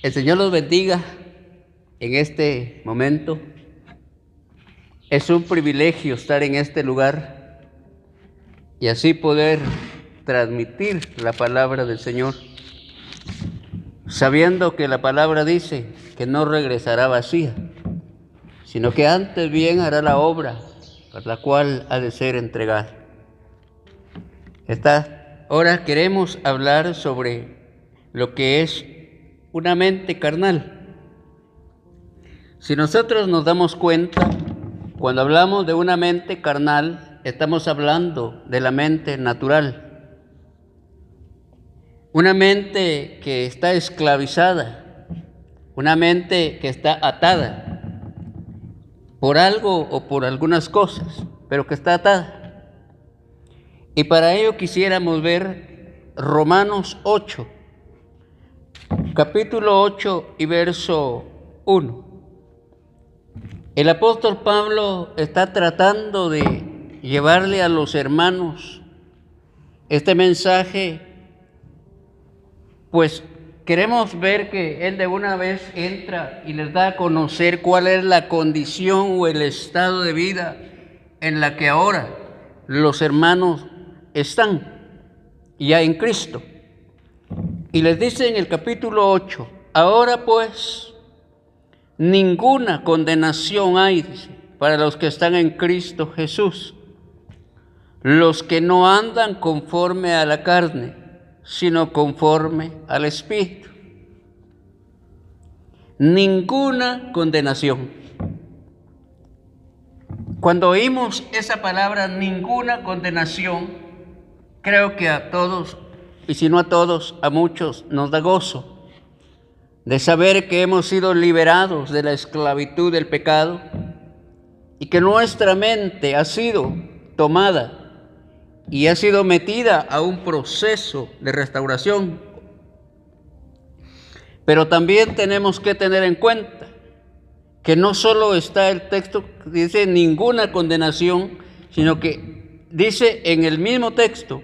El Señor los bendiga en este momento. Es un privilegio estar en este lugar y así poder transmitir la palabra del Señor, sabiendo que la palabra dice que no regresará vacía, sino que antes bien hará la obra por la cual ha de ser entregada. Esta hora queremos hablar sobre lo que es una mente carnal. Si nosotros nos damos cuenta, cuando hablamos de una mente carnal, estamos hablando de la mente natural. Una mente que está esclavizada, una mente que está atada por algo o por algunas cosas, pero que está atada. Y para ello quisiéramos ver Romanos 8, capítulo 8 y verso 1. El apóstol Pablo está tratando de llevarle a los hermanos este mensaje, pues queremos ver que él de una vez entra y les da a conocer cuál es la condición o el estado de vida en la que ahora los hermanos están ya en Cristo. Y les dice en el capítulo 8, ahora pues ninguna condenación hay, dice, para los que están en Cristo Jesús, los que no andan conforme a la carne, sino conforme al Espíritu. Ninguna condenación. Cuando oímos esa palabra, ninguna condenación, creo que a todos, y si no a todos, a muchos nos da gozo de saber que hemos sido liberados de la esclavitud del pecado y que nuestra mente ha sido tomada y ha sido metida a un proceso de restauración. Pero también tenemos que tener en cuenta que no solo está el texto que dice ninguna condenación, sino que dice en el mismo texto,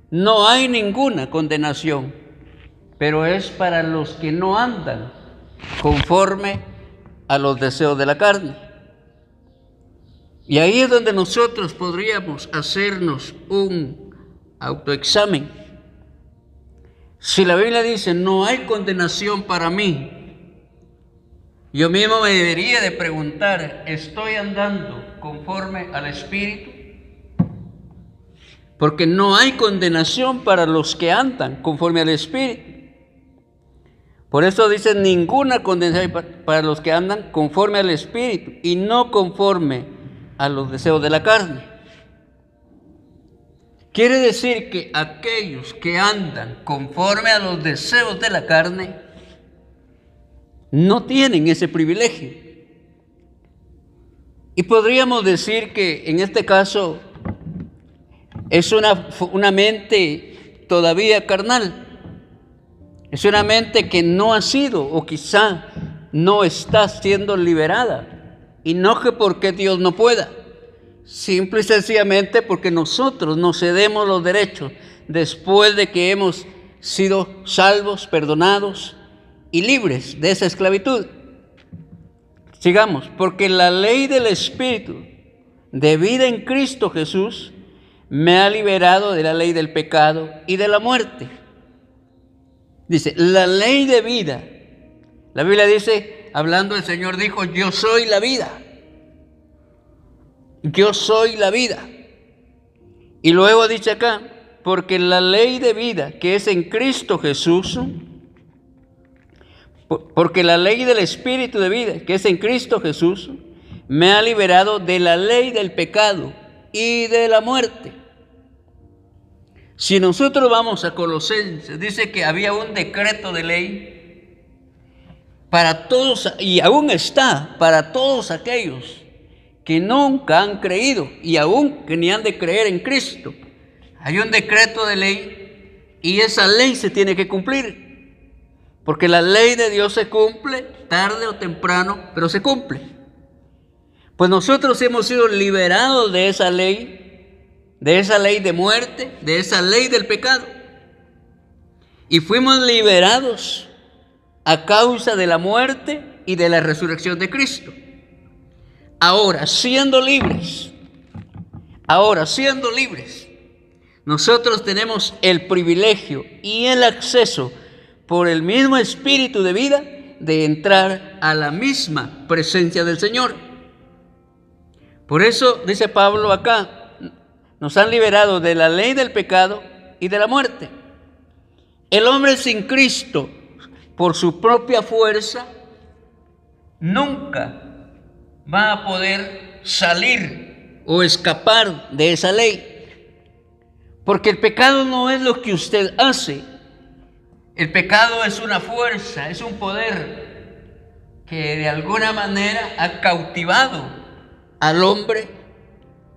no hay ninguna condenación, pero es para los que no andan conforme a los deseos de la carne. Y ahí es donde nosotros podríamos hacernos un autoexamen. Si la Biblia dice, no hay condenación para mí, yo mismo me debería de preguntar, ¿estoy andando conforme al Espíritu? Porque no hay condenación para los que andan conforme al Espíritu. Por eso dice ninguna condenación para los que andan conforme al Espíritu y no conforme a los deseos de la carne. Quiere decir que aquellos que andan conforme a los deseos de la carne no tienen ese privilegio. Y podríamos decir que en este caso es una mente todavía carnal. Es una mente que no ha sido o quizá no está siendo liberada. Y no que porque Dios no pueda, simple y sencillamente porque nosotros nos cedemos los derechos después de que hemos sido salvos, perdonados y libres de esa esclavitud. Sigamos, porque la ley del Espíritu de vida en Cristo Jesús me ha liberado de la ley del pecado y de la muerte. Dice, la ley de vida. La Biblia dice, hablando el Señor dijo, yo soy la vida. Yo soy la vida. Y luego dice acá, porque la ley de vida que es en Cristo Jesús, porque la ley del Espíritu de vida que es en Cristo Jesús, me ha liberado de la ley del pecado y de la muerte. Si nosotros vamos a Colosenses, dice que había un decreto de ley para todos, y aún está para todos aquellos que nunca han creído y aún que ni han de creer en Cristo. Hay un decreto de ley y esa ley se tiene que cumplir, porque la ley de Dios se cumple tarde o temprano, pero se cumple. Pues nosotros hemos sido liberados de esa ley de muerte, de esa ley del pecado. Y fuimos liberados a causa de la muerte y de la resurrección de Cristo. Ahora, siendo libres, nosotros tenemos el privilegio y el acceso por el mismo espíritu de vida de entrar a la misma presencia del Señor. Por eso dice Pablo acá, nos han liberado de la ley del pecado y de la muerte. El hombre sin Cristo, por su propia fuerza, nunca va a poder salir o escapar de esa ley. Porque el pecado no es lo que usted hace. El pecado es una fuerza, es un poder que de alguna manera ha cautivado al hombre.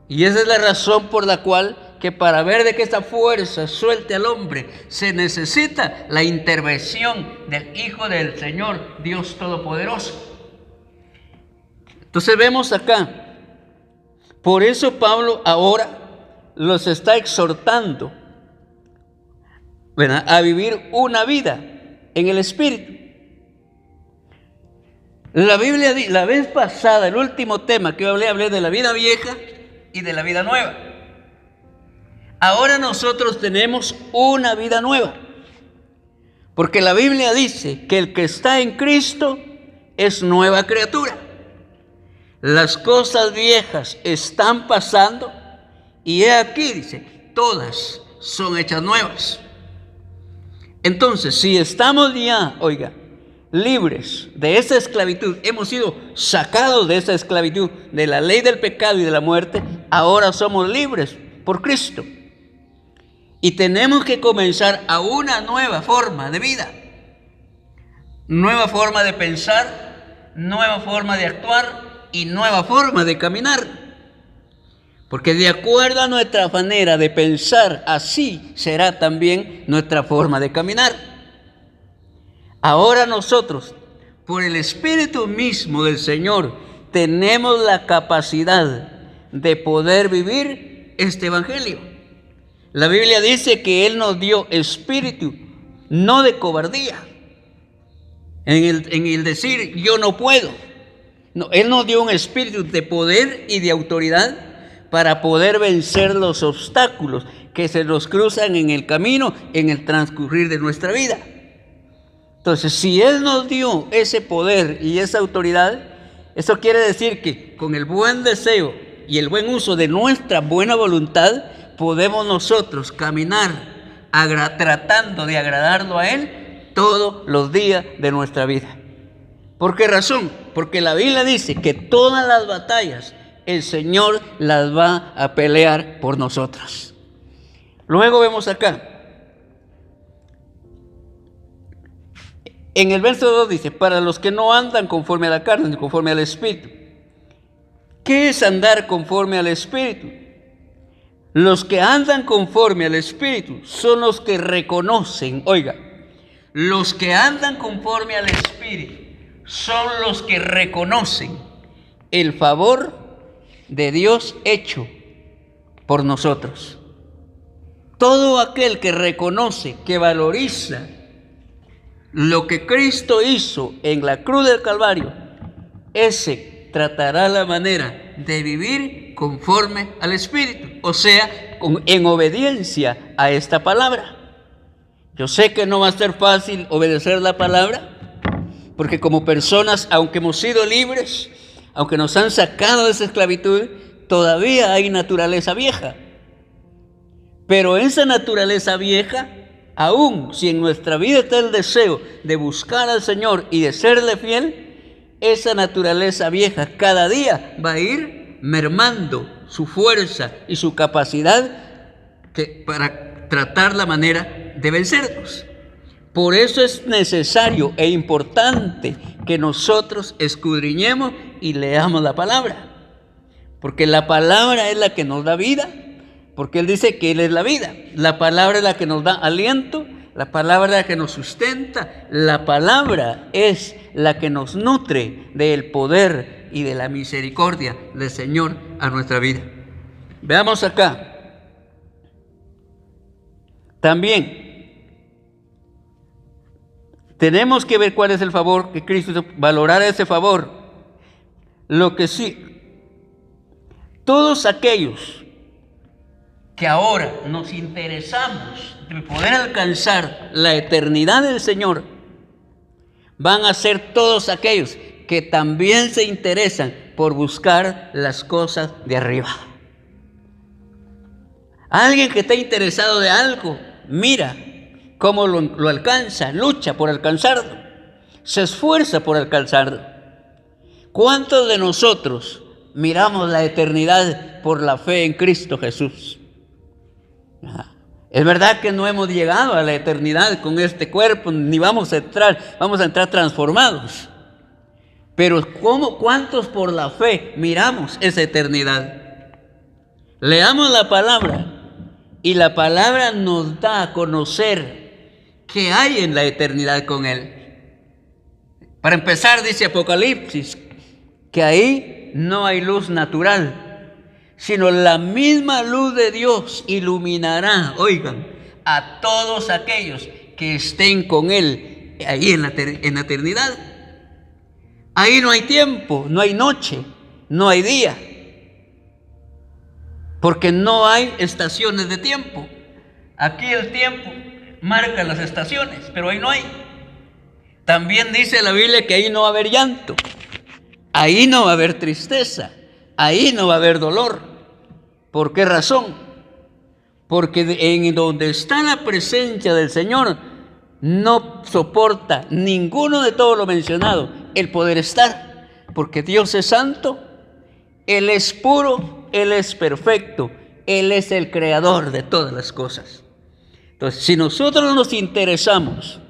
Y esa es la razón por la cual que para ver de que esta fuerza suelte al hombre se necesita la intervención del Hijo del Señor, Dios Todopoderoso. Entonces vemos acá, por eso Pablo ahora los está exhortando, ¿verdad?, a vivir una vida en el Espíritu. La Biblia, la vez pasada, el último tema que hablé de la vida vieja y de la vida nueva. Ahora nosotros tenemos una vida nueva, porque la Biblia dice que el que está en Cristo es nueva criatura. Las cosas viejas están pasando y he aquí, dice, todas son hechas nuevas. Entonces, si estamos ya, libres de esa esclavitud, hemos sido sacados de esa esclavitud, de la ley del pecado y de la muerte, ahora somos libres por Cristo. Y tenemos que comenzar a una nueva forma de vida, nueva forma de pensar, nueva forma de actuar y nueva forma de caminar. Porque de acuerdo a nuestra manera de pensar, así será también nuestra forma de caminar. Ahora nosotros, por el Espíritu mismo del Señor, tenemos la capacidad de poder vivir este Evangelio. La Biblia dice que Él nos dio espíritu, no de cobardía, en el decir yo no puedo. No, Él nos dio un espíritu de poder y de autoridad para poder vencer los obstáculos que se nos cruzan en el camino, en el transcurrir de nuestra vida. Entonces, si Él nos dio ese poder y esa autoridad, eso quiere decir que con el buen deseo y el buen uso de nuestra buena voluntad, podemos nosotros caminar tratando de agradarlo a Él todos los días de nuestra vida. ¿Por qué razón? Porque la Biblia dice que todas las batallas el Señor las va a pelear por nosotros. Luego vemos acá, en el verso 2 dice, para los que no andan conforme a la carne, sino conforme al Espíritu. ¿Qué es andar conforme al Espíritu? Los que andan conforme al Espíritu son los que reconocen, los que andan conforme al Espíritu son los que reconocen el favor de Dios hecho por nosotros. Todo aquel que reconoce, que valoriza lo que Cristo hizo en la cruz del Calvario, ese tratará la manera de vivir conforme al Espíritu, o sea, en obediencia a esta palabra. Yo sé que no va a ser fácil obedecer la palabra, porque como personas, aunque hemos sido libres, aunque nos han sacado de esa esclavitud, todavía hay naturaleza vieja. Pero esa naturaleza vieja, aún si en nuestra vida está el deseo de buscar al Señor y de serle fiel, esa naturaleza vieja cada día va a ir mermando su fuerza y su capacidad para tratar la manera de vencernos. Por eso es necesario e importante que nosotros escudriñemos y leamos la palabra. Porque la palabra es la que nos da vida, porque Él dice que Él es la vida. La palabra es la que nos da aliento, la palabra es la que nos sustenta, la palabra es la que nos nutre del poder y de la misericordia del Señor a nuestra vida. Veamos acá. También, Tenemos que ver cuál es el favor que Cristo hizo, valorar ese favor. Lo que sí, todos aquellos que ahora nos interesamos de poder alcanzar la eternidad del Señor, van a ser todos aquellos que también se interesan por buscar las cosas de arriba. Alguien que esté interesado de algo, mira cómo lo alcanza, lucha por alcanzarlo, se esfuerza por alcanzarlo. ¿Cuántos de nosotros miramos la eternidad por la fe en Cristo Jesús? Es verdad que no hemos llegado a la eternidad con este cuerpo, ni vamos a entrar transformados. Pero ¿cuántos por la fe miramos esa eternidad? Leamos la palabra y la palabra nos da a conocer qué hay en la eternidad con Él. Para empezar, dice Apocalipsis, que ahí no hay luz natural, sino la misma luz de Dios iluminará, oigan, a todos aquellos que estén con Él ahí en la eternidad. Ahí no hay tiempo, no hay noche, no hay día, porque no hay estaciones de tiempo. Aquí el tiempo marca las estaciones, pero ahí no hay. También dice la Biblia que ahí no va a haber llanto, ahí no va a haber tristeza, ahí no va a haber dolor. ¿Por qué razón? Porque en donde está la presencia del Señor no soporta ninguno de todo lo mencionado el poder estar, porque Dios es santo, Él es puro, Él es perfecto, Él es el creador de todas las cosas. Entonces, si nosotros nos interesamos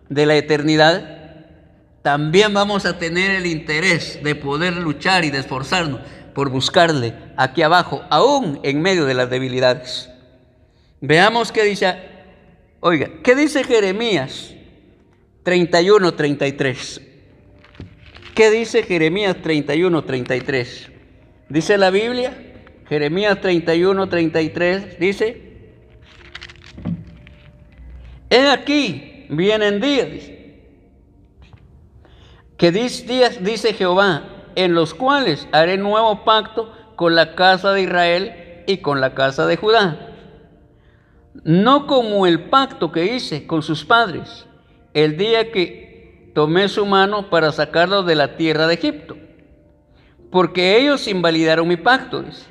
de la eternidad, también vamos a tener el interés de poder luchar y de esforzarnos por buscarle aquí abajo, aún en medio de las debilidades. Veamos qué dice, oiga, ¿qué dice Jeremías 31:33? ¿Qué dice Jeremías 31:33? Dice la Biblia, Jeremías 31:33, dice: he aquí, vienen días, que dice Jehová, en los cuales haré nuevo pacto con la casa de Israel y con la casa de Judá, no como el pacto que hice con sus padres el día que tomé su mano para sacarlos de la tierra de Egipto, porque ellos invalidaron mi pacto, dice.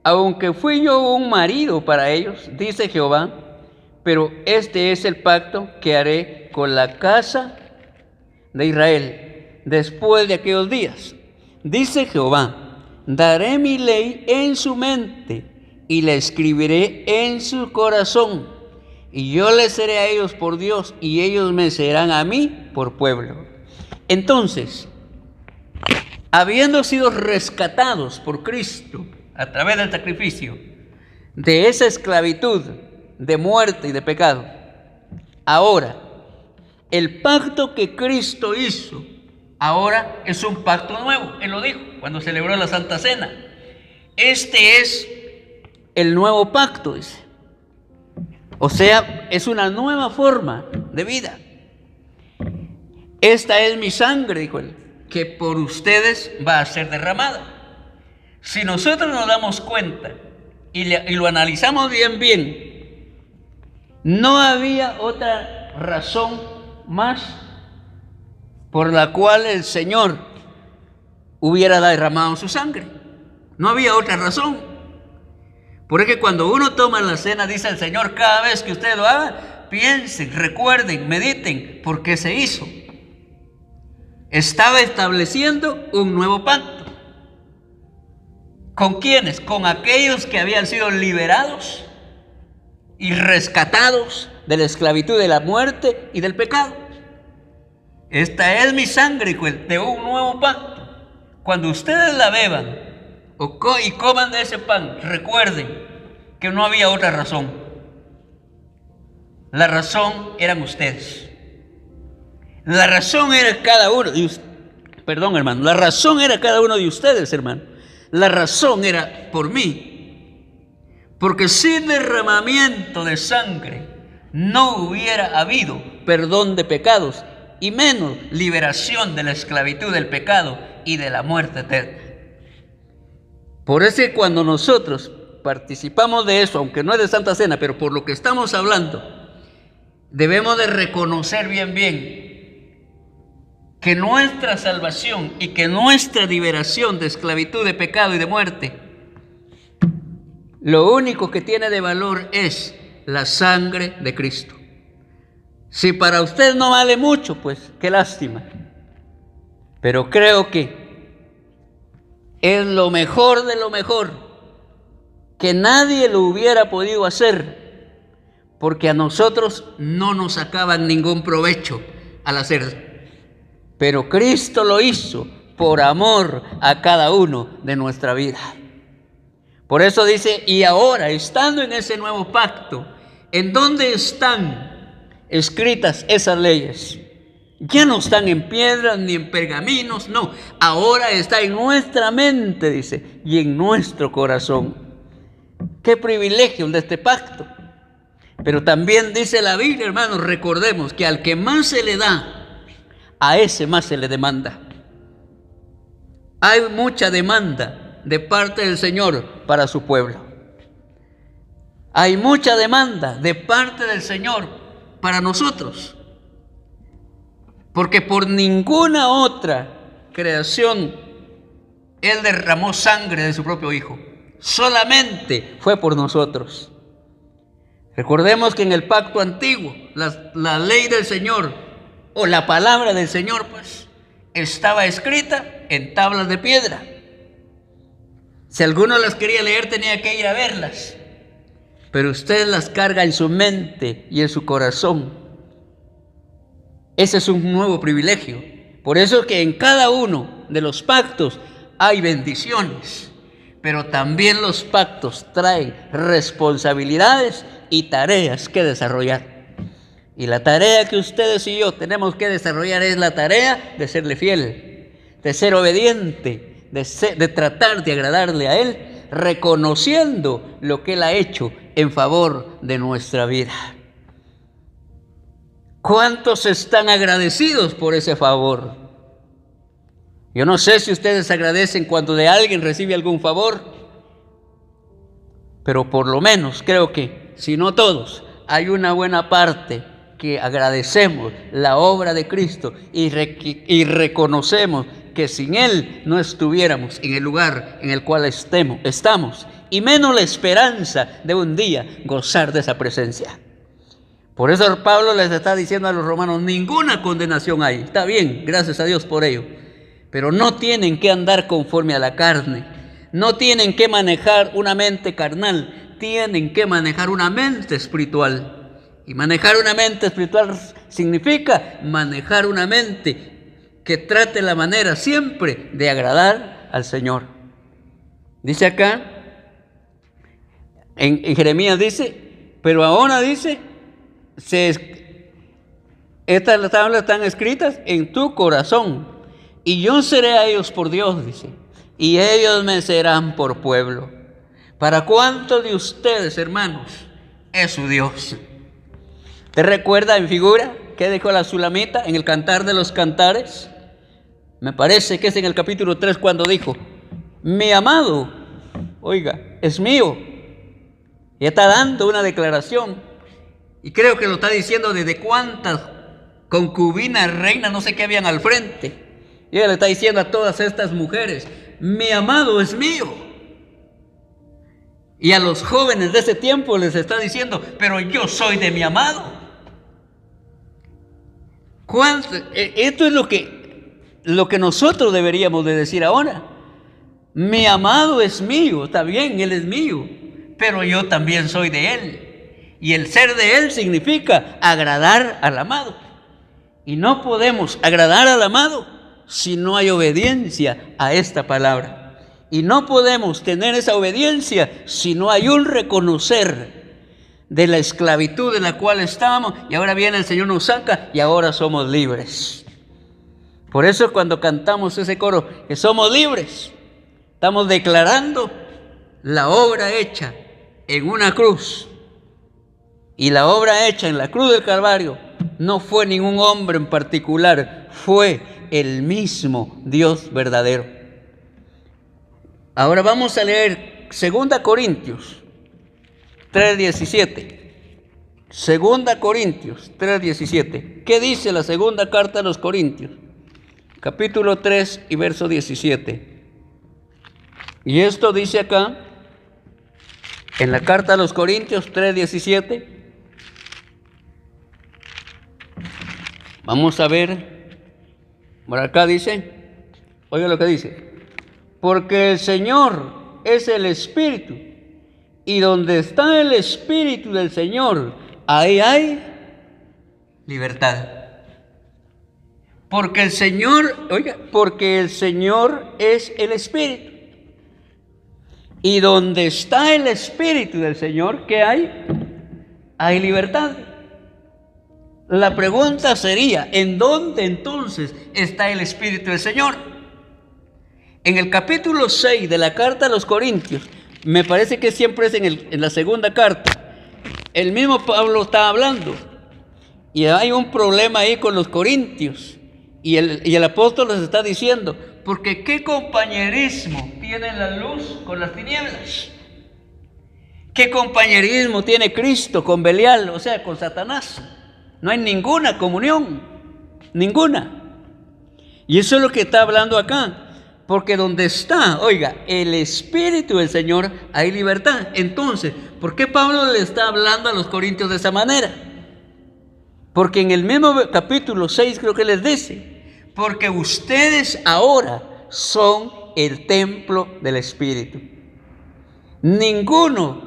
Aunque fui yo un marido para ellos, dice Jehová, pero este es el pacto que haré con la casa de Israel después de aquellos días. Dice Jehová, daré mi ley en su mente y la escribiré en su corazón, y yo les seré a ellos por Dios y ellos me serán a mí por pueblo. Entonces, habiendo sido rescatados por Cristo a través del sacrificio de esa esclavitud de muerte y de pecado, ahora el pacto que Cristo hizo ahora es un pacto nuevo. Él lo dijo cuando celebró la Santa Cena. Este es el nuevo pacto, dice. O sea, es una nueva forma de vida. Esta es mi sangre, dijo él, que por ustedes va a ser derramada. Si nosotros nos damos cuenta y lo analizamos bien, no había otra razón más por la cual el Señor hubiera derramado su sangre. No había otra razón. Por eso que cuando uno toma la cena, dice el Señor, cada vez que ustedes lo hagan, piensen, recuerden, mediten, por qué se hizo. Estaba estableciendo un nuevo pacto. ¿Con quiénes? Con aquellos que habían sido liberados y rescatados de la esclavitud, de la muerte y del pecado. Esta es mi sangre de un nuevo pacto. Cuando ustedes la beban y coman de ese pan, recuerden que no había otra razón. La razón eran ustedes. La razón era cada uno de ustedes. Perdón, hermano. La razón era cada uno de ustedes, hermano. La razón era por mí. Porque sin derramamiento de sangre no hubiera habido perdón de pecados y menos liberación de la esclavitud del pecado y de la muerte eterna. Por eso cuando nosotros participamos de eso, aunque no es de Santa Cena, pero por lo que estamos hablando, debemos de reconocer bien que nuestra salvación y que nuestra liberación de esclavitud, de pecado y de muerte, lo único que tiene de valor es la sangre de Cristo. Si para usted no vale mucho, pues qué lástima. Pero creo que es lo mejor de lo mejor, que nadie lo hubiera podido hacer, porque a nosotros no nos sacaban ningún provecho al hacerlo. Pero Cristo lo hizo por amor a cada uno de nuestra vida. Por eso dice, y ahora, estando en ese nuevo pacto, ¿en dónde están escritas esas leyes? Ya no están en piedras ni en pergaminos, no. Ahora está en nuestra mente, dice, y en nuestro corazón. Qué privilegio el de este pacto. Pero también dice la Biblia, hermanos, recordemos que al que más se le da, a ese más se le demanda. Hay mucha demanda de parte del Señor para su pueblo. Hay mucha demanda de parte del Señor para nosotros. Porque por ninguna otra creación Él derramó sangre de su propio Hijo. Solamente fue por nosotros. Recordemos que en el pacto antiguo, la ley del Señor, o la palabra del Señor, pues, estaba escrita en tablas de piedra. Si alguno las quería leer, tenía que ir a verlas. Pero usted las carga en su mente y en su corazón. Ese es un nuevo privilegio. Por eso es que en cada uno de los pactos hay bendiciones, pero también los pactos traen responsabilidades y tareas que desarrollar. Y la tarea que ustedes y yo tenemos que desarrollar es la tarea de serle fiel, de ser obediente, de tratar de agradarle a Él, reconociendo lo que Él ha hecho en favor de nuestra vida. ¿Cuántos están agradecidos por ese favor? Yo no sé si ustedes agradecen cuando de alguien recibe algún favor, pero por lo menos creo que, si no todos, hay una buena parte que agradecemos la obra de Cristo y reconocemos que sin Él no estuviéramos en el lugar en el cual estamos, y menos la esperanza de un día gozar de esa presencia. Por eso Pablo les está diciendo a los romanos, ninguna condenación hay. Está bien, gracias a Dios por ello. Pero no tienen que andar conforme a la carne. No tienen que manejar una mente carnal. Tienen que manejar una mente espiritual. Y manejar una mente espiritual significa manejar una mente que trate la manera siempre de agradar al Señor. Dice acá, en Jeremías dice, pero ahora dice, estas tablas están escritas en tu corazón, y yo seré a ellos por Dios, dice, y ellos me serán por pueblo. ¿Para cuántos de ustedes, hermanos, es su Dios? ¿Te recuerda en figura qué dijo la Sulamita en el Cantar de los Cantares? Me parece que es en el capítulo 3 cuando dijo, mi amado, oiga, es mío. Y está dando una declaración. Y creo que lo está diciendo desde cuántas concubinas, reinas, no sé qué habían al frente. Y ella le está diciendo a todas estas mujeres, mi amado es mío. Y a los jóvenes de ese tiempo les está diciendo, pero yo soy de mi amado. Esto es lo que nosotros deberíamos de decir ahora. Mi amado es mío, está bien, Él es mío, pero yo también soy de Él. Y el ser de Él significa agradar al amado. Y no podemos agradar al amado si no hay obediencia a esta palabra. Y no podemos tener esa obediencia si no hay un reconocer de la esclavitud en la cual estábamos. Y ahora viene el Señor, nos saca y ahora somos libres. Por eso cuando cantamos ese coro, que somos libres, estamos declarando la obra hecha en una cruz. Y la obra hecha en la cruz del Calvario no fue ningún hombre en particular, fue el mismo Dios verdadero. Ahora vamos a leer 2 Corintios 3:17. 2 Corintios 3:17. ¿Qué dice la segunda carta a los Corintios? Capítulo 3 y verso 17. Y esto dice acá, en la carta a los Corintios 3:17. Vamos a ver, por acá dice, oiga lo que dice, porque el Señor es el Espíritu, y donde está el Espíritu del Señor, ahí hay libertad. Porque el Señor, oiga, porque el Señor es el Espíritu. Y donde está el Espíritu del Señor, ¿qué hay? Hay libertad. La pregunta sería, ¿en dónde entonces está el Espíritu del Señor? En el capítulo 6 de la carta a los Corintios, me parece que siempre es en la segunda carta, el mismo Pablo está hablando y hay un problema ahí con los corintios y el apóstol les está diciendo, porque ¿qué compañerismo tiene la luz con las tinieblas? ¿Qué compañerismo tiene Cristo con Belial, o sea, con Satanás? No hay ninguna comunión, ninguna. Y eso es lo que está hablando acá. Porque donde está, oiga, el Espíritu del Señor, hay libertad. Entonces, ¿por qué Pablo le está hablando a los corintios de esa manera? Porque en el mismo capítulo 6 creo que les dice, porque ustedes ahora son el templo del Espíritu. Ninguna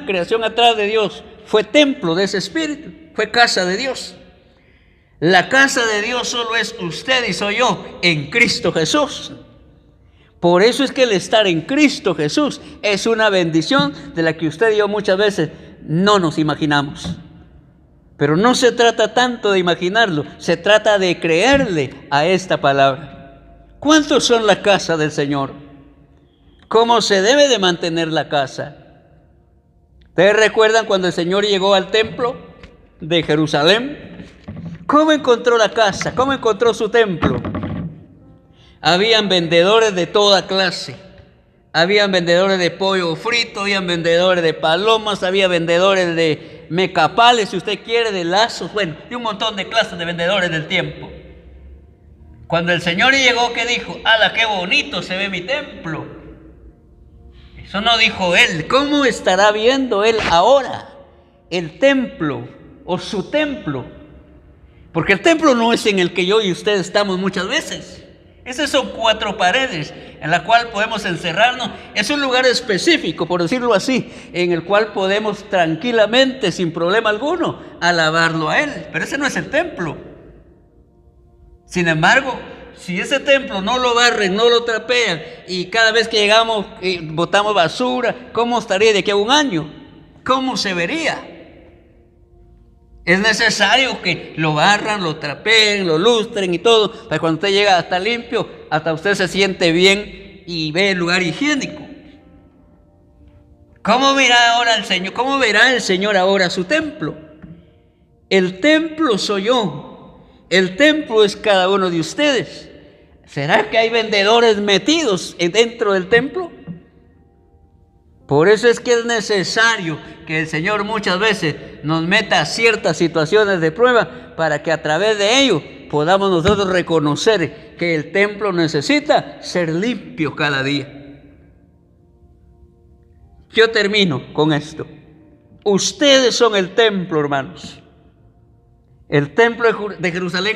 creación atrás de Dios fue templo de ese Espíritu, fue casa de Dios. La casa de Dios solo es usted y soy yo en Cristo Jesús. Por eso es que el estar en Cristo Jesús es una bendición de la que usted y yo muchas veces no nos imaginamos. Pero no se trata tanto de imaginarlo, se trata de creerle a esta palabra. ¿Cuántos son la casa del Señor? ¿Cómo se debe de mantener la casa? ¿Ustedes recuerdan cuando el Señor llegó al templo de Jerusalén? ¿Cómo encontró la casa? ¿Cómo encontró su templo? Habían vendedores de toda clase. Habían vendedores de pollo frito, habían vendedores de palomas, había vendedores de mecapales, si usted quiere, de lazos, bueno, y un montón de clases de vendedores del tiempo. Cuando el Señor llegó, ¿qué dijo? ¡Hala, qué bonito se ve mi templo! Eso no dijo él. ¿Cómo estará viendo él ahora el templo o su templo? Porque el templo no es en el que yo y usted estamos muchas veces. Esas son 4 paredes en la cual podemos encerrarnos. Es un lugar específico, por decirlo así, en el cual podemos tranquilamente, sin problema alguno, alabarlo a Él. Pero ese no es el templo. Sin embargo, si ese templo no lo barren, no lo trapean, y cada vez que llegamos botamos basura, ¿cómo estaría de aquí a un año? ¿Cómo se vería? Es necesario que lo barran, lo trapeen, lo lustren y todo, para que cuando usted llega hasta limpio, hasta usted se siente bien y ve el lugar higiénico. ¿Cómo verá ahora el Señor? ¿Cómo verá el Señor ahora su templo? El templo soy yo. El templo es cada uno de ustedes. ¿Será que hay vendedores metidos dentro del templo? Por eso es que es necesario que el Señor muchas veces nos meta ciertas situaciones de prueba para que a través de ello podamos nosotros reconocer que el templo necesita ser limpio cada día. Yo termino con esto. Ustedes son el templo, hermanos. El templo de Jerusalén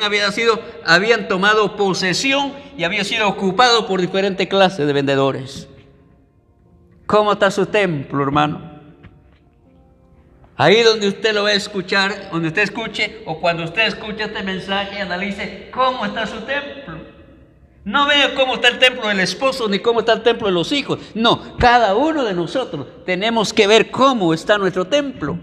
habían tomado posesión y había sido ocupado por diferentes clases de vendedores. ¿Cómo está su templo, hermano? Ahí donde usted lo va a escuchar, donde usted escuche, o cuando usted escuche este mensaje, analice cómo está su templo. No vea cómo está el templo del esposo, ni cómo está el templo de los hijos. No, cada uno de nosotros tenemos que ver cómo está nuestro templo.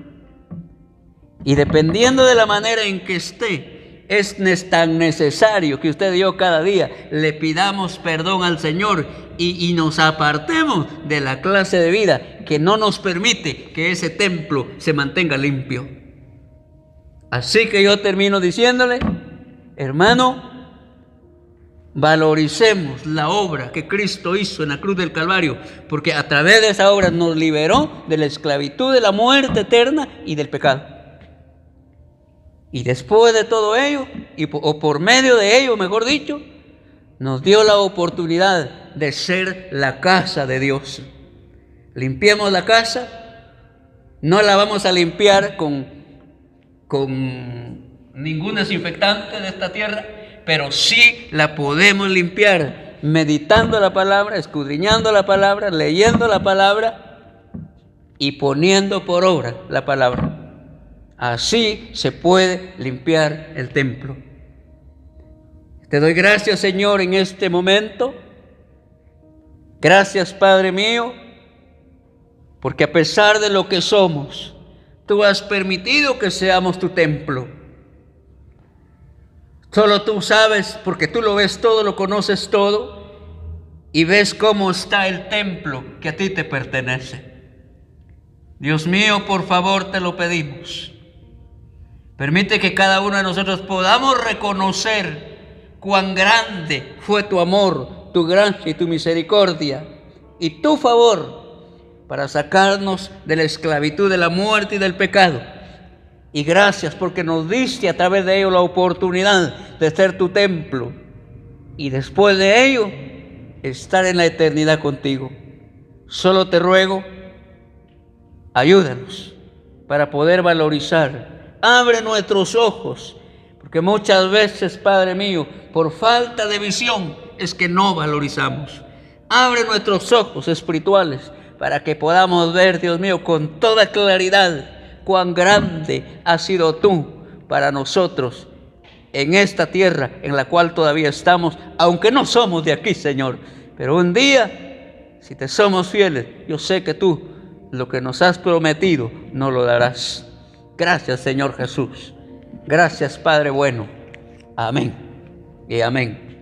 Y dependiendo de la manera en que esté, es tan necesario que usted y yo cada día le pidamos perdón al Señor y nos apartemos de la clase de vida que no nos permite que ese templo se mantenga limpio. Así que yo termino diciéndole, hermano, valoricemos la obra que Cristo hizo en la cruz del Calvario, porque a través de esa obra nos liberó de la esclavitud, de la muerte eterna y del pecado. Y después de todo ello, o por medio de ello, mejor dicho, nos dio la oportunidad de ser la casa de Dios. Limpiemos la casa, no la vamos a limpiar con ningún desinfectante de esta tierra, pero sí la podemos limpiar meditando la palabra, escudriñando la palabra, leyendo la palabra y poniendo por obra la palabra. Así se puede limpiar el templo. Te doy gracias, Señor, en este momento. Gracias, Padre mío, porque a pesar de lo que somos, tú has permitido que seamos tu templo. Solo tú sabes, porque tú lo ves todo, lo conoces todo, y ves cómo está el templo que a ti te pertenece. Dios mío, por favor, te lo pedimos. Permite que cada uno de nosotros podamos reconocer cuán grande fue tu amor, tu gracia y tu misericordia, y tu favor para sacarnos de la esclavitud, de la muerte y del pecado. Y gracias porque nos diste a través de ello la oportunidad de ser tu templo y después de ello estar en la eternidad contigo. Solo te ruego, ayúdanos para poder valorizar. Abre nuestros ojos, porque muchas veces, Padre mío, por falta de visión es que no valorizamos. Abre nuestros ojos espirituales para que podamos ver, Dios mío, con toda claridad cuán grande has sido tú para nosotros en esta tierra en la cual todavía estamos, aunque no somos de aquí, Señor. Pero un día, si te somos fieles, yo sé que tú lo que nos has prometido no lo darás. Gracias, Señor Jesús. Gracias, Padre bueno. Amén y amén.